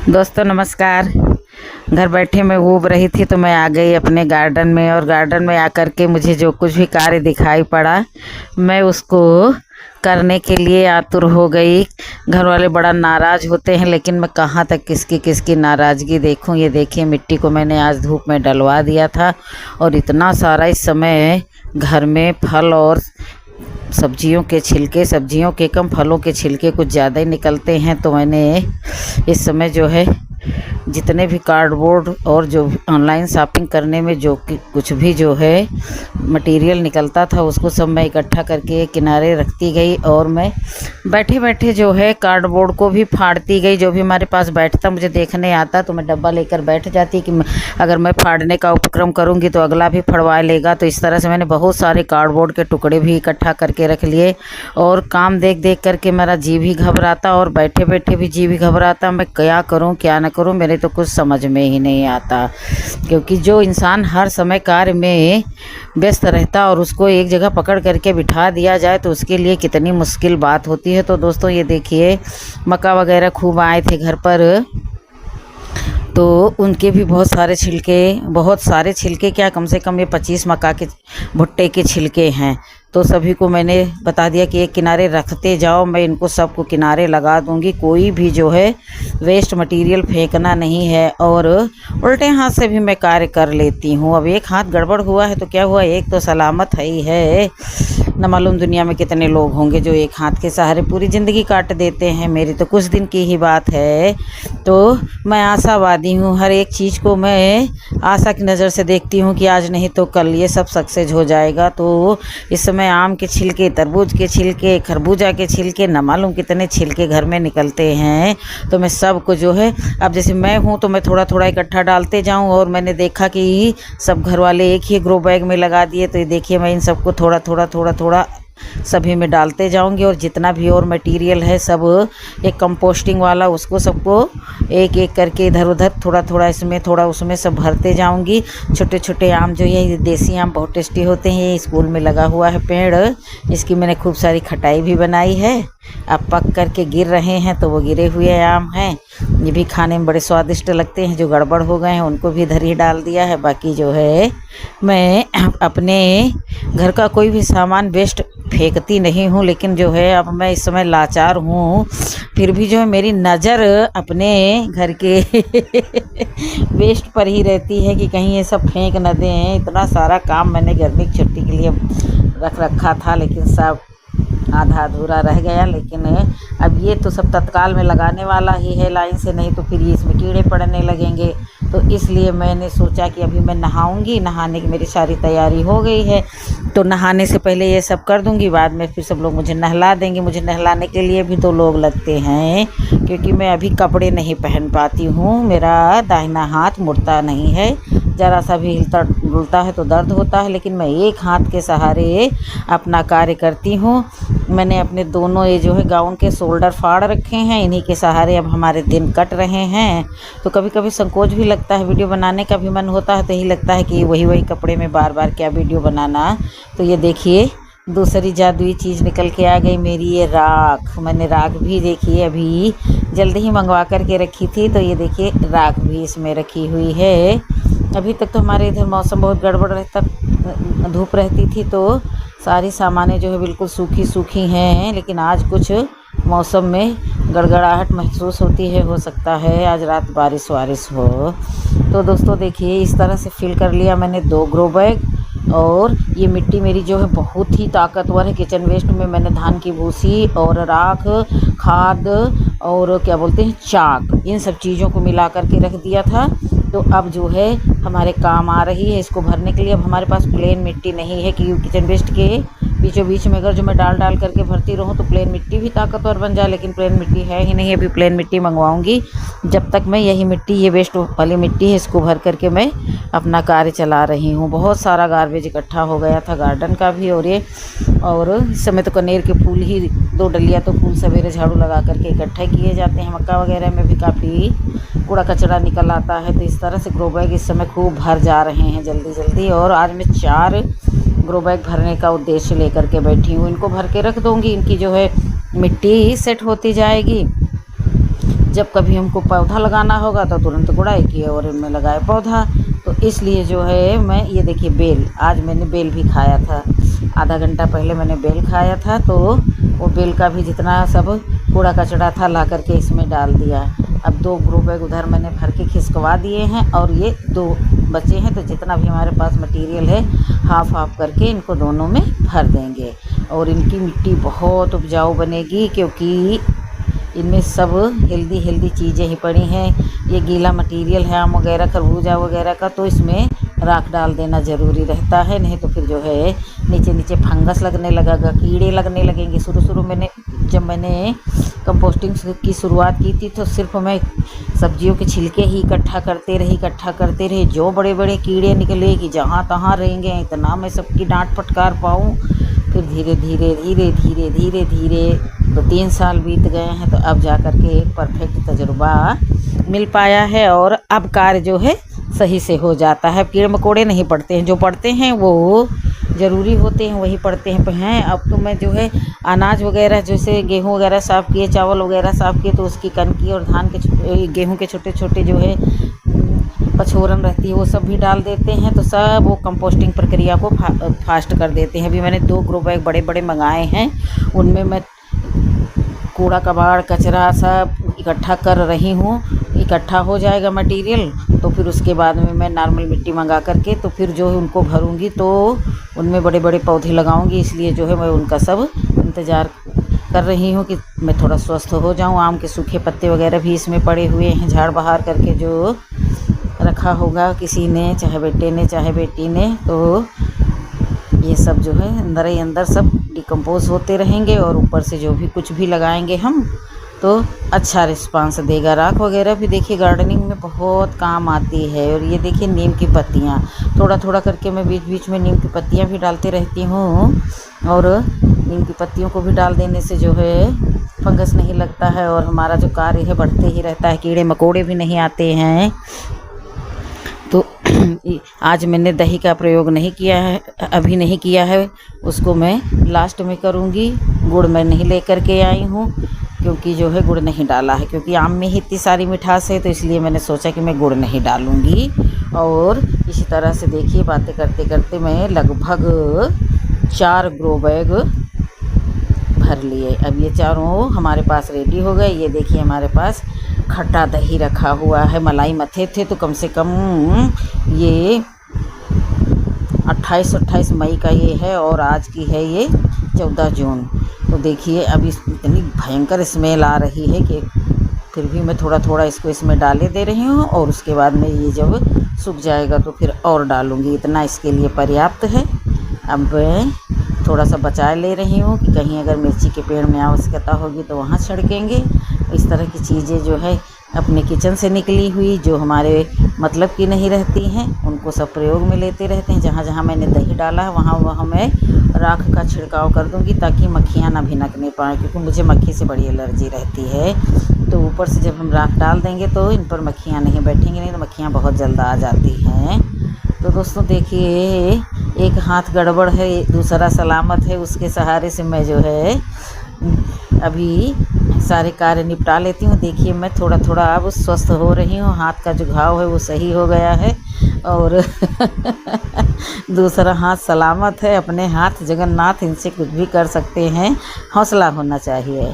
दोस्तों नमस्कार। घर बैठे मैं ऊब रही थी तो मैं आ गई अपने गार्डन में, और गार्डन में आकर के मुझे जो कुछ भी कार्य दिखाई पड़ा मैं उसको करने के लिए आतुर हो गई। घर वाले बड़ा नाराज़ होते हैं, लेकिन मैं कहाँ तक किसकी किसकी नाराज़गी देखूं। ये देखिए, मिट्टी को मैंने आज धूप में डलवा दिया था, और इतना सारा इस समय घर में फल और सब्जियों के छिलके, सब्जियों के कम फलों के छिलके कुछ ज़्यादा ही निकलते हैं। तो मैंने इस समय जो है जितने भी कार्डबोर्ड और जो ऑनलाइन शॉपिंग करने में जो कुछ भी जो है मटेरियल निकलता था उसको सब मैं इकट्ठा करके किनारे रखती गई, और मैं बैठे बैठे जो है कार्डबोर्ड को भी फाड़ती गई। जो भी हमारे पास बैठता मुझे देखने आता तो मैं डब्बा लेकर बैठ जाती कि अगर मैं फाड़ने का उपक्रम करूंगी तो अगला भी फड़वा लेगा। तो इस तरह से मैंने बहुत सारे कार्डबोर्ड के टुकड़े भी इकट्ठा करके रख लिए, और काम देख देख करके मेरा जी भी घबराता और बैठे बैठे भी जी भी घबराता। मैं क्या करूं क्या न करूं, मेरे तो कुछ समझ में ही नहीं आता। क्योंकि जो इंसान हर समय कार्य में व्यस्त रहता और उसको एक जगह पकड़ करके बिठा दिया जाए तो उसके लिए कितनी मुश्किल बात होती है। तो दोस्तों ये देखिए, मक्का वगैरह खूब आए थे घर पर, तो उनके भी बहुत सारे छिलके क्या, कम से कम ये 25 मक्का के भुट्टे के छिलके हैं। तो सभी को मैंने बता दिया कि एक किनारे रखते जाओ, मैं इनको सबको किनारे लगा दूंगी। कोई भी जो है वेस्ट मटेरियल फेंकना नहीं है, और उल्टे हाथ से भी मैं कार्य कर लेती हूँ। अब एक हाथ गड़बड़ हुआ है तो क्या हुआ, एक तो सलामत है ही है। न मालूम दुनिया में कितने लोग होंगे जो एक हाथ के सहारे पूरी ज़िंदगी काट देते हैं। मेरी तो कुछ दिन की ही बात है। तो मैं आशावादी हूँ, हर एक चीज़ को मैं आशा की नज़र से देखती हूँ कि आज नहीं तो कल ये सब सक्सेस हो जाएगा। तो इस समय आम के छिलके, तरबूज के छिलके, खरबूजा के छिलके, न मालूम कितने छिलके घर में निकलते हैं। तो मैं सबको जो है, अब जैसे मैं हूँ तो मैं थोड़ा थोड़ा इकट्ठा डालते जाऊँ, और मैंने देखा कि सब घर वाले एक ही ग्रो बैग में लगा दिए। तो ये देखिए, मैं इन सबको थोड़ा थोड़ा सभी में डालते जाऊंगी, और जितना भी और मटेरियल है सब एक कंपोस्टिंग वाला उसको सबको एक एक करके इधर उधर थोड़ा थोड़ा इसमें थोड़ा उसमें सब भरते जाऊंगी। छोटे छोटे आम जो ये देसी आम बहुत टेस्टी होते हैं, ये स्कूल में लगा हुआ है पेड़, इसकी मैंने खूब सारी खटाई भी बनाई है। अब पक करके गिर रहे हैं तो वो गिरे हुए आम हैं, ये भी खाने में बड़े स्वादिष्ट लगते हैं। जो गड़बड़ हो गए हैं उनको भी इधर ही डाल दिया है। बाकी जो है मैं अपने घर का कोई भी सामान वेस्ट फेंकती नहीं हूँ, लेकिन जो है अब मैं इस समय लाचार हूँ, फिर भी जो है मेरी नज़र अपने घर के वेस्ट पर ही रहती है कि कहीं ये सब फेंक न दें। इतना सारा काम मैंने गर्मी की छुट्टी के लिए रख रखा था, लेकिन सब आधा अधूरा रह गया। लेकिन अब ये तो सब तत्काल में लगाने वाला ही है लाइन से, नहीं तो फिर ये इसमें कीड़े पड़ने लगेंगे। तो इसलिए मैंने सोचा कि अभी मैं नहाऊंगी, नहाने की मेरी सारी तैयारी हो गई है, तो नहाने से पहले ये सब कर दूंगी। बाद में फिर सब लोग मुझे नहला देंगे। मुझे नहलाने के लिए भी 2 लोग लगते हैं, क्योंकि मैं अभी कपड़े नहीं पहन पाती हूँ। मेरा दाहिना हाथ मुड़ता नहीं है, ज़रा सा भी हिलता डुलता है तो दर्द होता है, लेकिन मैं एक हाथ के सहारे अपना कार्य करती हूँ। मैंने अपने दोनों ये जो है गाउन के शोल्डर फाड़ रखे हैं, इन्हीं के सहारे अब हमारे दिन कट रहे हैं। तो कभी कभी संकोच भी लगता है, वीडियो बनाने का भी मन होता है, तो यही लगता है कि वही कपड़े में बार बार क्या वीडियो बनाना। तो ये देखिए, दूसरी जादुई चीज़ निकल के आ गई मेरी, ये राख। मैंने राख भी देखिए अभी जल्दी ही मंगवा करके रखी थी, तो ये देखिए राख भी इसमें रखी हुई है। अभी तक तो हमारे इधर मौसम बहुत गड़बड़ रहता, धूप रहती थी, तो सारी सामानें जो है बिल्कुल सूखी सूखी हैं। लेकिन आज कुछ मौसम में गड़गड़ाहट महसूस होती है, हो सकता है आज रात बारिश वारिश हो। तो दोस्तों देखिए, इस तरह से फिल कर लिया मैंने 2 ग्रो बैग, और ये मिट्टी मेरी जो है बहुत ही ताकतवर है। किचन वेस्ट में मैंने धान की भूसी और राख, खाद और क्या बोलते हैं चाक, इन सब चीज़ों को मिला करके रख दिया था। तो अब जो है हमारे काम आ रही है इसको भरने के लिए। अब हमारे पास प्लेन मिट्टी नहीं है, कि किचन वेस्ट के बीचों बीच में अगर जो मैं डाल करके भरती रहूँ तो प्लेन मिट्टी भी ताकतवर बन जाए, लेकिन प्लेन मिट्टी है ही नहीं। अभी प्लेन मिट्टी मंगवाऊंगी। जब तक मैं यही मिट्टी, ये वेस्ट वाली मिट्टी है, इसको भर करके मैं अपना कार्य चला रही हूँ। बहुत सारा गार्बेज इकट्ठा हो गया था गार्डन का भी, और इस समय तो कनेर के फूल ही 2 डलिया तो फूल सवेरे झाड़ू लगा करके इकट्ठे किए जाते हैं। मक्का वगैरह में भी काफ़ी कूड़ा कचरा निकल आता है। तो इस तरह से ग्रो बैग इस समय खूब भर जा रहे हैं जल्दी जल्दी, और आज मैं 4 ग्रो बैग भरने का उद्देश्य लेकर के बैठी हूँ। इनको भर के रख दूँगी, इनकी जो है मिट्टी सेट होती जाएगी। जब कभी हमको पौधा लगाना होगा तो तुरंत गुड़ाई किए और इनमें लगाए पौधा। तो इसलिए जो है मैं ये देखिए बेल, आज मैंने बेल भी खाया था, आधा घंटा पहले मैंने बेल खाया था। तो वो बेल का भी जितना सब कूड़ा कचड़ा था ला करके इसमें डाल दिया। अब 2 ग्रो बैग उधर मैंने भर के खिसकवा दिए हैं और ये 2 बचे हैं। तो जितना भी हमारे पास मटेरियल है हाफ हाफ करके इनको दोनों में भर देंगे और इनकी मिट्टी बहुत उपजाऊ बनेगी, क्योंकि इनमें सब हेल्दी चीज़ें ही पड़ी हैं। ये गीला मटेरियल है आम वगैरह खरबूजा वगैरह का, तो इसमें राख डाल देना ज़रूरी रहता है, नहीं तो फिर जो है नीचे फंगस लगने लगेगा, कीड़े लगने लगेंगे। शुरू में जब मैंने कंपोस्टिंग की शुरुआत की थी तो सिर्फ मैं सब्जियों के छिलके ही इकट्ठा करते रहे। जो बड़े बड़े कीड़े निकले कि जहाँ तहाँ रहेंगे, इतना मैं सबकी डांट फटकार पाऊँ। फिर धीरे धीरे तो 3 साल बीत गए हैं, तो अब जा कर के एक परफेक्ट तजुर्बा मिल पाया है और अब कार्य जो है सही से हो जाता है। कीड़े मकोड़े नहीं पड़ते हैं, जो पड़ते हैं वो ज़रूरी होते हैं वही पड़ते हैं। अब तो मैं जो है अनाज वगैरह जैसे गेहूँ वगैरह साफ़ किए, चावल वगैरह साफ़ किए, तो उसकी कनकी और धान के गेहूँ के छोटे छोटे जो है पछोरन रहती है वो सब भी डाल देते हैं। तो सब वो कंपोस्टिंग प्रक्रिया को फास्ट कर देते हैं। अभी मैंने 2 ग्रो बैग बड़े मंगाए हैं, उनमें मैं कूड़ा कबाड़ कचरा सब इकट्ठा कर रही हूँ। इकट्ठा हो जाएगा मटेरियल तो फिर उसके बाद में मैं नॉर्मल मिट्टी मंगा करके तो फिर जो है उनको भरूँगी, तो उनमें बड़े पौधे लगाऊँगी। इसलिए जो है मैं उनका सब इंतज़ार कर रही हूँ कि मैं थोड़ा स्वस्थ हो जाऊँ। आम के सूखे पत्ते वगैरह भी इसमें पड़े हुए हैं, झाड़ बहार करके जो रखा होगा किसी ने, चाहे बेटे ने चाहे बेटी ने, तो ये सब जो है अंदर ही अंदर सब डिकम्पोज होते रहेंगे और ऊपर से जो भी कुछ भी लगाएंगे हम तो अच्छा रिस्पांस देगा। राख वगैरह भी देखिए गार्डनिंग में बहुत काम आती है। और ये देखिए नीम की पत्तियाँ, थोड़ा करके मैं बीच में नीम की पत्तियाँ भी डालते रहती हूँ। और नीम की पत्तियों को भी डाल देने से जो है फंगस नहीं लगता है और हमारा जो कार्य है बढ़ते ही रहता है, कीड़े मकोड़े भी नहीं आते हैं। तो आज मैंने दही का प्रयोग नहीं किया है, अभी नहीं किया है, उसको मैं लास्ट में करूँगी। गुड़ मैं नहीं लेकर के आई हूँ क्योंकि जो है गुड़ नहीं डाला है, क्योंकि आम में ही इतनी सारी मिठास है, तो इसलिए मैंने सोचा कि मैं गुड़ नहीं डालूँगी। और इसी तरह से देखिए बातें करते करते मैं लगभग 4 ग्रो बैग भर लिए। अब ये चारों हमारे पास रेडी हो गए। ये देखिए हमारे पास खट्टा दही रखा हुआ है, मलाई मथे थे तो कम से कम ये 28 मई का ये है और आज की है ये 14 जून। तो देखिए अभी इतनी भयंकर स्मेल आ रही है कि फिर भी मैं थोड़ा इसको इसमें डाले दे रही हूँ और उसके बाद में ये जब सूख जाएगा तो फिर और डालूँगी। इतना इसके लिए पर्याप्त है। अब थोड़ा सा बचा ले रही हूँ कि कहीं अगर मिर्ची के पेड़ में आवश्यकता होगी तो वहाँ छिड़केंगे। इस तरह की चीज़ें जो है अपने किचन से निकली हुई जो हमारे मतलब की नहीं रहती हैं उनको सब प्रयोग में लेते रहते हैं। जहाँ जहाँ मैंने दही डाला है वहाँ मैं राख का छिड़काव कर दूँगी ताकि मक्खियाँ ना भिनकने पाएँ, क्योंकि मुझे मक्खी से बड़ी एलर्जी रहती है। तो ऊपर से जब हम राख डाल देंगे तो इन पर मक्खियाँ नहीं बैठेंगी, नहीं तो मक्खियाँ बहुत जल्द आ जाती हैं। तो दोस्तों देखिए एक हाथ गड़बड़ है दूसरा सलामत है, उसके सहारे से मैं जो है अभी सारे कार्य निपटा लेती हूँ। देखिए मैं थोड़ा अब स्वस्थ हो रही हूँ, हाथ का जो घाव है वो सही हो गया है और दूसरा हाथ सलामत है। अपने हाथ जगन्नाथ, इनसे कुछ भी कर सकते हैं, हौसला होना चाहिए।